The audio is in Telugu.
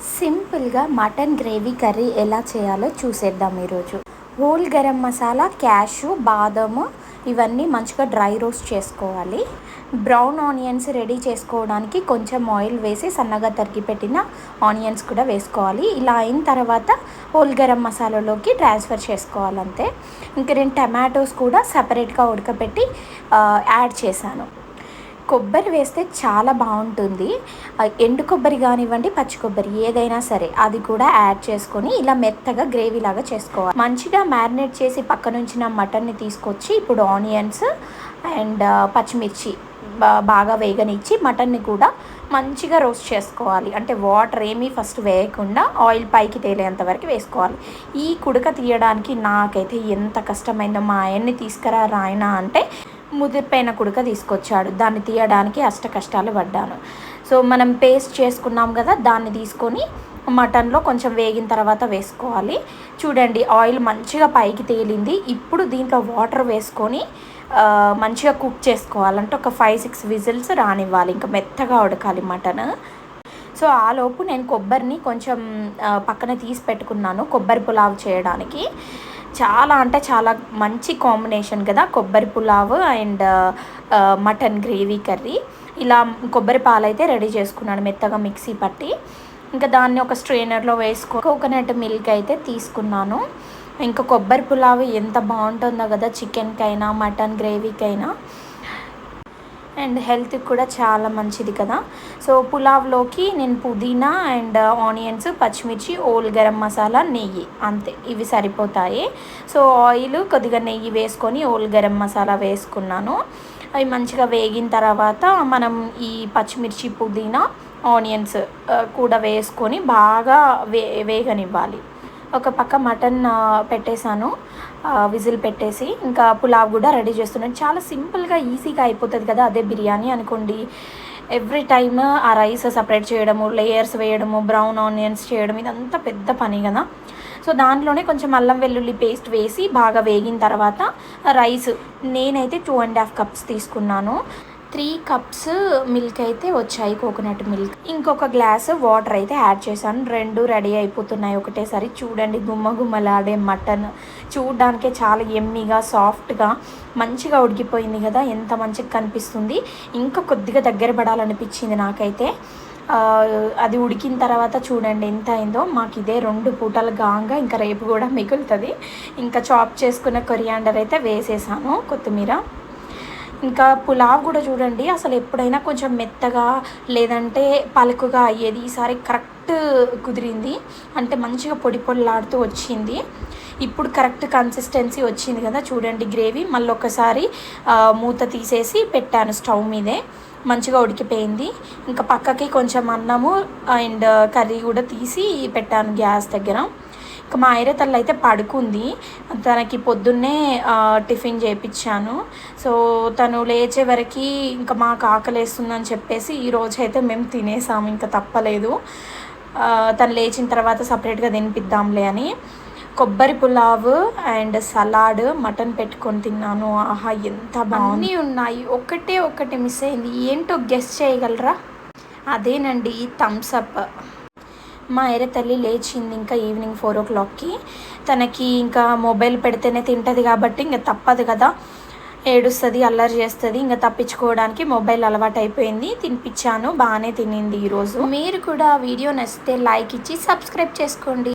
సింపుల్గా మటన్ గ్రేవీ కర్రీ ఎలా చేయాలో చూసేద్దాం ఈరోజు. హోల్ గరం మసాలా, క్యాషు, బాదము ఇవన్నీ మంచిగా డ్రై రోస్ట్ చేసుకోవాలి. బ్రౌన్ ఆనియన్స్ రెడీ చేసుకోవడానికి కొంచెం ఆయిల్ వేసి సన్నగా తరిగి పెట్టిన ఆనియన్స్ కూడా వేసుకోవాలి. ఇలా అయిన తర్వాత హోల్ గరం మసాలాలోకి ట్రాన్స్ఫర్ చేసుకోవాలంతే. ఇంక 2 టమాటోస్ కూడా సపరేట్గా ఉడకపెట్టి యాడ్ చేశాను. కొబ్బరి వేస్తే చాలా బాగుంటుంది. ఎండు కొబ్బరి కానివ్వండి, పచ్చి కొబ్బరి ఏదైనా సరే అది కూడా యాడ్ చేసుకొని ఇలా మెత్తగా గ్రేవీ లాగా చేసుకోవాలి. మంచిగా మ్యారినేట్ చేసి పక్కనుంచిన మటన్ని తీసుకొచ్చి ఇప్పుడు ఆనియన్స్ అండ్ పచ్చిమిర్చి బాగా వేగనిచ్చి మటన్ని కూడా మంచిగా రోస్ట్ చేసుకోవాలి. అంటే వాటర్ ఏమీ ఫస్ట్ వేయకుండా ఆయిల్ పైకి తేలేంత వరకు వేసుకోవాలి. ఈ కుడక తీయడానికి నాకైతే ఎంత కష్టమైందో. మా ఆయన్ని తీసుకురా రాయనా అంటే ముదిరిపోయిన కుడక తీసుకొచ్చాడు. దాన్ని తీయడానికి అష్ట కష్టాలు పడ్డాను. సో మనం పేస్ట్ చేసుకున్నాం కదా, దాన్ని తీసుకొని మటన్లో కొంచెం వేగిన తర్వాత వేసుకోవాలి. చూడండి ఆయిల్ మంచిగా పైకి తేలింది. ఇప్పుడు దీంట్లో వాటర్ వేసుకొని మంచిగా కుక్ చేసుకోవాలంటే ఒక 5-6 విజిల్స్ రానివ్వాలి. ఇంకా మెత్తగా ఉడకాలి మటన్. సో ఆలోపు నేను కొబ్బరిని కొంచెం పక్కన తీసి పెట్టుకున్నాను కొబ్బరి పులావ్ చేయడానికి. చాలా అంటే చాలా మంచి కాంబినేషన్ కదా కొబ్బరి pulao and mutton gravy curry. ఇలా కొబ్బరి పాలైతే రెడీ చేసుకున్నాను మెత్తగా మిక్సీ పట్టి. ఇంకా దాన్ని ఒక స్ట్రైనర్లో కోకోనట్ మిల్క్ అయితే తీసుకున్నాను. ఇంకా కొబ్బరి పులావ్ ఎంత బాగుంటుందో కదా చికెన్కైనా మటన్ గ్రేవీకైనా. అండ్ హెల్త్కి కూడా చాలా మంచిది కదా. సో పులావ్లోకి నేను పుదీనా అండ్ ఆనియన్స్, పచ్చిమిర్చి, హోల్ గరం మసాలా, నెయ్యి అంతే, ఇవి సరిపోతాయి. సో ఆయిల్ కొద్దిగా నెయ్యి వేసుకొని హోల్ గరం మసాలా వేసుకున్నాను. అవి మంచిగా వేగిన తర్వాత మనం ఈ పచ్చిమిర్చి, పుదీనా, ఆనియన్స్ కూడా వేసుకొని బాగా వేగనివ్వాలి. ఒక పక్క మటన్ పెట్టేశాను విజిల్ పెట్టేసి. ఇంకా పులావ్ కూడా రెడీ చేస్తున్నాను. చాలా సింపుల్గా ఈజీగా అయిపోతుంది కదా. అదే బిర్యానీ అనుకోండి, ఎవ్రీ టైమ్ ఆ రైస్ సపరేట్ చేయడము, లేయర్స్ వేయడము, బ్రౌన్ ఆనియన్స్ చేయడం ఇదంతా పెద్ద పని కదా. సో దాంట్లోనే కొంచెం అల్లం వెల్లుల్లి పేస్ట్ వేసి బాగా వేగిన తర్వాత రైస్ నేనైతే 2.5 కప్స్ తీసుకున్నాను. 3 కప్స్ మిల్క్ అయితే వచ్చాయి, కోకోనట్ మిల్క్. ఇంకొక గ్లాసు వాటర్ అయితే యాడ్ చేశాను. 2 రెడీ అయిపోతున్నాయి ఒకటేసారి. చూడండి గుమ్మగుమ్మలాడే మటన్ చూడడానికే చాలా ఎమ్మీగా, సాఫ్ట్గా, మంచిగా ఉడికిపోయింది కదా. ఎంత మంచిగా కనిపిస్తుంది. ఇంకా కొద్దిగా దగ్గర పడాలనిపించింది నాకైతే. అది ఉడికిన తర్వాత చూడండి ఎంత అయిందో. మాకు ఇదే 2 పూటలు గాంగా ఇంకా రేపు కూడా మిగులుతుంది. ఇంకా చాప్ చేసుకున్న కొరియాండర్ అయితే వేసేసాను, కొత్తిమీర. ఇంకా పులావ్ కూడా చూడండి అసలు ఎప్పుడైనా కొంచెం మెత్తగా లేదంటే పలుకుగా అయ్యేది. ఈసారి కరెక్ట్ కుదిరింది. అంటే మంచిగా పొడి పొడిలాడుతూ వచ్చింది. ఇప్పుడు కరెక్ట్ కన్సిస్టెన్సీ వచ్చింది కదా. చూడండి గ్రేవీ. మళ్ళీ ఒకసారి మూత తీసేసి పెట్టాను స్టవ్ మీదే. మంచిగా ఉడికిపోయింది. ఇంకా పక్కకి కొంచెం అన్నము అండ్ కర్రీ కూడా తీసి పెట్టాను గ్యాస్ దగ్గర. ఇంకా మా ఐరతల్లి అయితే పడుకుంది. తనకి పొద్దున్నే టిఫిన్ చేయించాను. సో తను లేచే వరకు ఇంకా మాకు ఆకలేస్తుందని చెప్పేసి ఈరోజు అయితే మేము తినేసాము. ఇంకా తప్పలేదు. తను లేచిన తర్వాత సపరేట్గా తినిపిద్దాంలే అని కొబ్బరి పులావ్ అండ్ సలాడ్ మటన్ పెట్టుకొని తిన్నాను. ఆహా ఎంత బాగుంది. ఉన్నాయి, ఒకటి మిస్ అయింది. ఏంటో గెస్ చేయగలరా? అదేనండి థమ్స్ అప్. మా తల్లి లేచింది ఇంకా ఈవినింగ్ 4 o'clockకి. తనకి ఇంకా మొబైల్ పెడితేనే తింటుంది కాబట్టి ఇంకా తప్పదు కదా. ఏడుస్తుంది, అల్లరి చేస్తుంది. ఇంకా తప్పించుకోవడానికి మొబైల్ అలవాటు అయిపోయింది. తినిపించాను, బాగానే తినింది ఈరోజు. మీరు కూడా వీడియో నచ్చితే లైక్ ఇచ్చి సబ్స్క్రైబ్ చేసుకోండి.